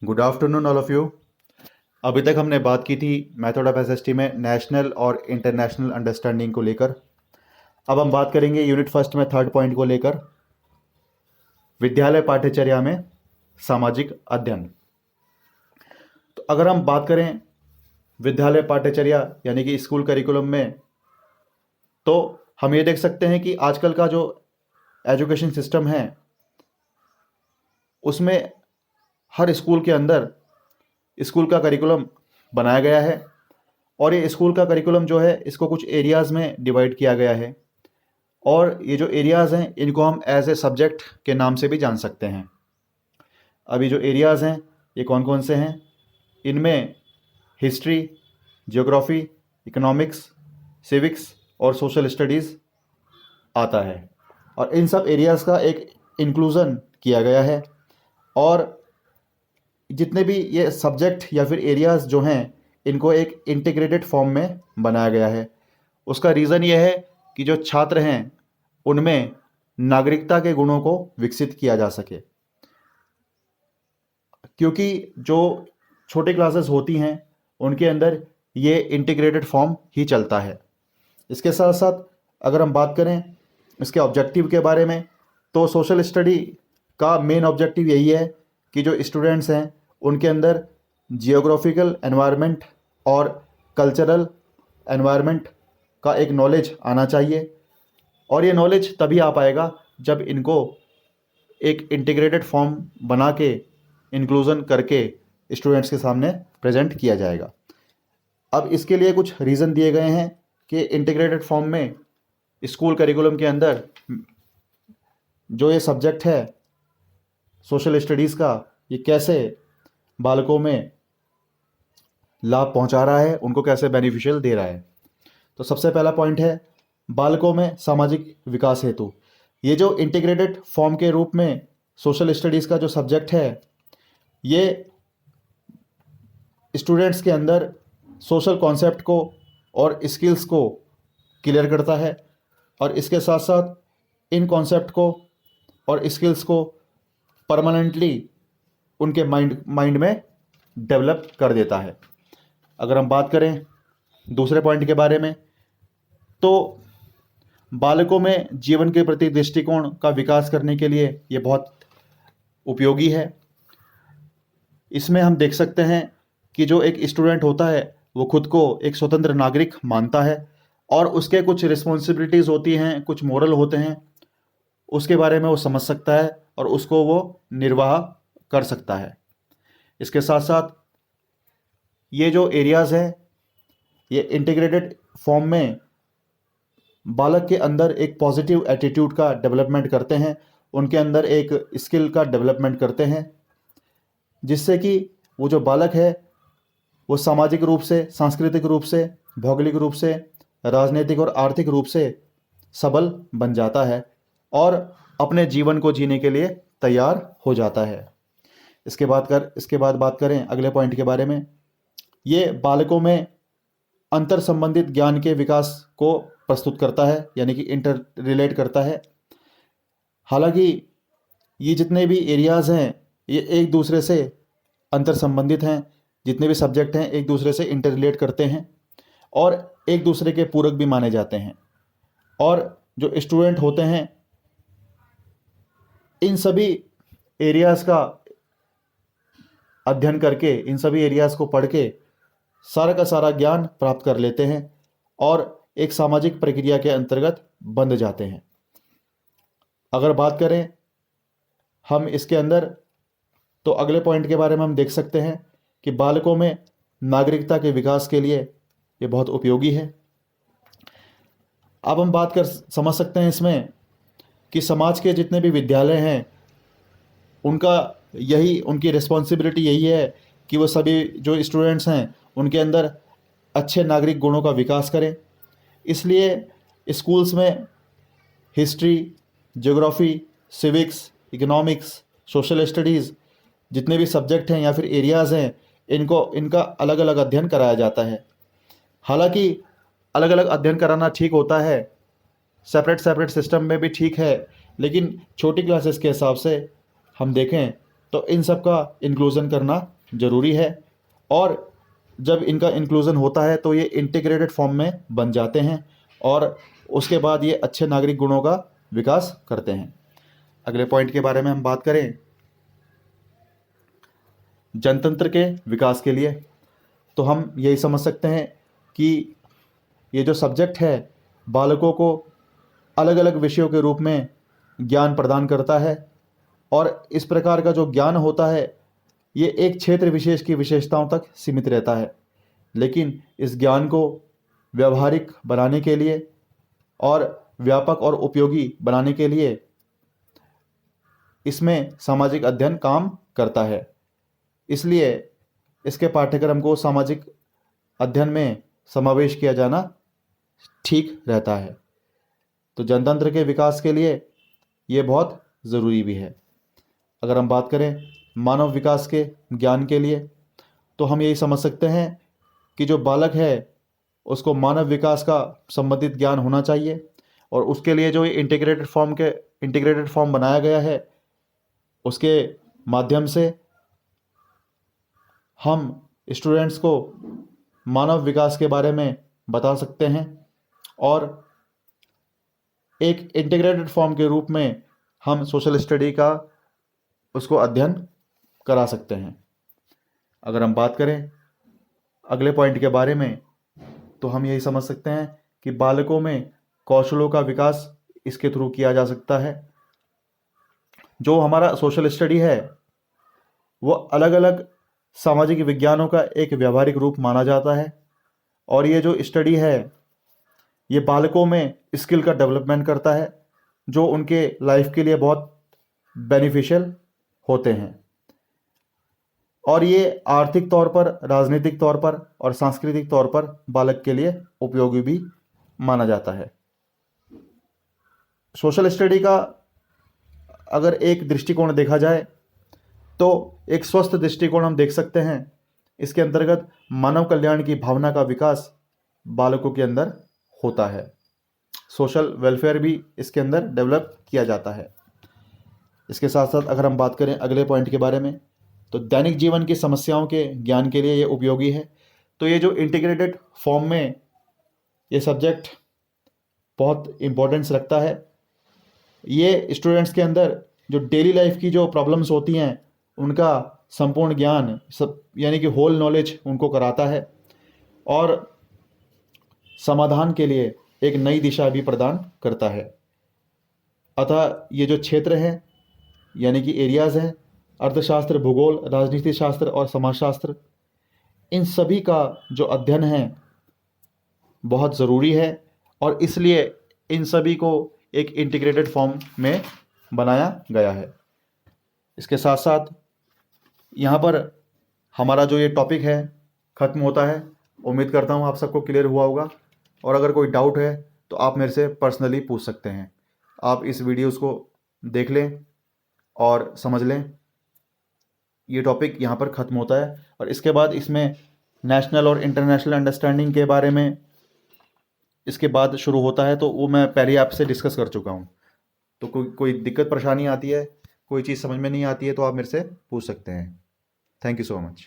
Good afternoon all of you. अभी तक हमने बात की थी मेथड ऑफ एसएसटी में नेशनल और इंटरनेशनल अंडरस्टैंडिंग को लेकर। अब हम बात करेंगे यूनिट फर्स्ट में थर्ड पॉइंट को लेकर, विद्यालय पाठ्यचर्या में सामाजिक अध्ययन। तो अगर हम बात करें विद्यालय पाठ्यचर्या यानी कि स्कूल करिकुलम में, तो हम ये देख सकते हैं कि आजकल का जो एजुकेशन सिस्टम है उसमें हर स्कूल के अंदर स्कूल का करिकुलम बनाया गया है और ये स्कूल का करिकुलम जो है इसको कुछ एरियाज़ में डिवाइड किया गया है और ये जो एरियाज़ हैं इनको हम एज ए सब्जेक्ट के नाम से भी जान सकते हैं। अभी जो एरियाज़ हैं ये कौन कौन से हैं? इनमें हिस्ट्री, ज्योग्राफी, इकोनॉमिक्स, सिविक्स और सोशल स्टडीज़ आता है और इन सब एरियाज़ का एक इंक्लूज़न किया गया है और जितने भी ये सब्जेक्ट या फिर एरियाज़ जो हैं इनको एक इंटीग्रेटेड फॉर्म में बनाया गया है। उसका रीज़न ये है कि जो छात्र हैं उनमें नागरिकता के गुणों को विकसित किया जा सके, क्योंकि जो छोटी क्लासेस होती हैं उनके अंदर ये इंटीग्रेटेड फॉर्म ही चलता है। इसके साथ साथ अगर हम बात करें इसके ऑब्जेक्टिव के बारे में, तो सोशल स्टडी का मेन ऑब्जेक्टिव यही है कि जो स्टूडेंट्स हैं उनके अंदर जियोग्राफिकल एनवायरनमेंट और कल्चरल एनवायरनमेंट का एक नॉलेज आना चाहिए और ये नॉलेज तभी आ पाएगा जब इनको एक इंटीग्रेटेड फॉर्म बना के इंक्लूज़न करके स्टूडेंट्स के सामने प्रेजेंट किया जाएगा। अब इसके लिए कुछ रीज़न दिए गए हैं कि इंटीग्रेटेड फॉर्म में स्कूल करिकुलम के अंदर जो ये सब्जेक्ट है सोशल स्टडीज़ का, ये कैसे बालकों में लाभ पहुंचा रहा है, उनको कैसे बेनिफिशियल दे रहा है। तो सबसे पहला पॉइंट है बालकों में सामाजिक विकास हेतु। ये जो इंटीग्रेटेड फॉर्म के रूप में सोशल स्टडीज़ का जो सब्जेक्ट है ये स्टूडेंट्स के अंदर सोशल कॉन्सेप्ट को और स्किल्स को क्लियर करता है और इसके साथ साथ इन कॉन्सेप्ट को और स्किल्स को परमानेंटली उनके माइंड में डेवलप कर देता है। अगर हम बात करें दूसरे पॉइंट के बारे में, तो बालकों में जीवन के प्रति दृष्टिकोण का विकास करने के लिए ये बहुत उपयोगी है। इसमें हम देख सकते हैं कि जो एक स्टूडेंट होता है वो खुद को एक स्वतंत्र नागरिक मानता है और उसके कुछ रिस्पॉन्सिबिलिटीज़ होती हैं, कुछ मोरल होते हैं, उसके बारे में वो समझ सकता है और उसको वो निर्वाह कर सकता है। इसके साथ साथ ये जो एरियाज़ हैं ये इंटीग्रेटेड फॉर्म में बालक के अंदर एक पॉजिटिव एटीट्यूड का डेवलपमेंट करते हैं, उनके अंदर एक स्किल का डेवलपमेंट करते हैं, जिससे कि वो जो बालक है वो सामाजिक रूप से, सांस्कृतिक रूप से, भौगोलिक रूप से, राजनीतिक और आर्थिक रूप से सबल बन जाता है और अपने जीवन को जीने के लिए तैयार हो जाता है। इसके बाद बात करें अगले पॉइंट के बारे में, ये बालकों में अंतर संबंधित ज्ञान के विकास को प्रस्तुत करता है, यानी कि इंटर रिलेट करता है। हालांकि ये जितने भी एरियाज़ हैं ये एक दूसरे से अंतर संबंधित हैं, जितने भी सब्जेक्ट हैं एक दूसरे से इंटर रिलेट करते हैं और एक दूसरे के पूरक भी माने जाते हैं और जो स्टूडेंट होते हैं इन सभी एरियाज़ का अध्ययन करके, इन सभी एरियाज़ को पढ़ के सारा का सारा ज्ञान प्राप्त कर लेते हैं और एक सामाजिक प्रक्रिया के अंतर्गत बंध जाते हैं। अगर बात करें हम इसके अंदर, तो अगले पॉइंट के बारे में हम देख सकते हैं कि बालकों में नागरिकता के विकास के लिए ये बहुत उपयोगी है। अब हम बात कर समझ सकते हैं इसमें कि समाज के जितने भी विद्यालय हैं उनकी रिस्पॉन्सिबिलिटी यही है कि वो सभी जो स्टूडेंट्स हैं उनके अंदर अच्छे नागरिक गुणों का विकास करें। इसलिए स्कूल्स में history, geography, civics, economics, social studies जितने भी सब्जेक्ट हैं या फिर एरियाज़ हैं इनका अलग अलग अध्ययन कराया जाता है। हालांकि अलग अलग अध्ययन कराना ठीक होता है, सेपरेट सिस्टम में भी ठीक है, लेकिन छोटी क्लासेस के हिसाब से हम देखें तो इन सब का इंक्लूज़न करना ज़रूरी है। और जब इनका इंक्लूज़न होता है तो ये इंटीग्रेटेड फॉर्म में बन जाते हैं और उसके बाद ये अच्छे नागरिक गुणों का विकास करते हैं। अगले पॉइंट के बारे में हम बात करें, जनतंत्र के विकास के लिए, तो हम यही समझ सकते हैं कि ये जो सब्जेक्ट है बालकों को अलग अलग विषयों के रूप में ज्ञान प्रदान करता है और इस प्रकार का जो ज्ञान होता है ये एक क्षेत्र विशेष की विशेषताओं तक सीमित रहता है, लेकिन इस ज्ञान को व्यवहारिक बनाने के लिए और व्यापक और उपयोगी बनाने के लिए इसमें सामाजिक अध्ययन काम करता है। इसलिए इसके पाठ्यक्रम को सामाजिक अध्ययन में समावेश किया जाना ठीक रहता है। तो जनतंत्र के विकास के लिए ये बहुत ज़रूरी भी है। अगर हम बात करें मानव विकास के ज्ञान के लिए, तो हम यही समझ सकते हैं कि जो बालक है उसको मानव विकास का संबंधित ज्ञान होना चाहिए और उसके लिए जो ये इंटीग्रेटेड फॉर्म बनाया गया है उसके माध्यम से हम स्टूडेंट्स को मानव विकास के बारे में बता सकते हैं और एक इंटीग्रेटेड फॉर्म के रूप में हम सोशल स्टडी का उसको अध्ययन करा सकते हैं। अगर हम बात करें अगले पॉइंट के बारे में, तो हम यही समझ सकते हैं कि बालकों में कौशलों का विकास इसके थ्रू किया जा सकता है। जो हमारा सोशल स्टडी है वो अलग अलग सामाजिक विज्ञानों का एक व्यवहारिक रूप माना जाता है और ये जो स्टडी है ये बालकों में स्किल का डेवलपमेंट करता है जो उनके लाइफ के लिए बहुत बेनिफिशियल होते हैं और ये आर्थिक तौर पर, राजनीतिक तौर पर और सांस्कृतिक तौर पर बालक के लिए उपयोगी भी माना जाता है। सोशल स्टडी का अगर एक दृष्टिकोण देखा जाए तो एक स्वस्थ दृष्टिकोण हम देख सकते हैं। इसके अंतर्गत मानव कल्याण की भावना का विकास बालकों के अंदर होता है। सोशल वेलफेयर भी इसके अंदर डेवलप किया जाता है। इसके साथ साथ अगर हम बात करें अगले पॉइंट के बारे में, तो दैनिक जीवन की समस्याओं के ज्ञान के लिए ये उपयोगी है। तो ये जो इंटीग्रेटेड फॉर्म में ये सब्जेक्ट बहुत इम्पोर्टेंस रखता है। ये स्टूडेंट्स के अंदर जो डेली लाइफ की जो प्रॉब्लम्स होती हैं उनका संपूर्ण ज्ञान यानी कि होल नॉलेज उनको कराता है और समाधान के लिए एक नई दिशा भी प्रदान करता है। अतः ये जो क्षेत्र हैं यानी कि एरियाज़ हैं, अर्थशास्त्र, भूगोल, राजनीति शास्त्र और समाजशास्त्र, इन सभी का जो अध्ययन है बहुत ज़रूरी है और इसलिए इन सभी को एक इंटीग्रेटेड फॉर्म में बनाया गया है। इसके साथ साथ यहाँ पर हमारा जो ये टॉपिक है ख़त्म होता है। उम्मीद करता हूँ आप सबको क्लियर हुआ होगा और अगर कोई डाउट है तो आप मेरे से पर्सनली पूछ सकते हैं। आप इस वीडियोस को देख लें और समझ लें। ये टॉपिक यहाँ पर ख़त्म होता है और इसके बाद इसमें नेशनल और इंटरनेशनल अंडरस्टैंडिंग के बारे में इसके बाद शुरू होता है, तो वो मैं पहले आपसे डिस्कस कर चुका हूँ। तो कोई दिक्कत परेशानी आती है, कोई चीज़ समझ में नहीं आती है तो आप मेरे से पूछ सकते हैं। Thank you so much.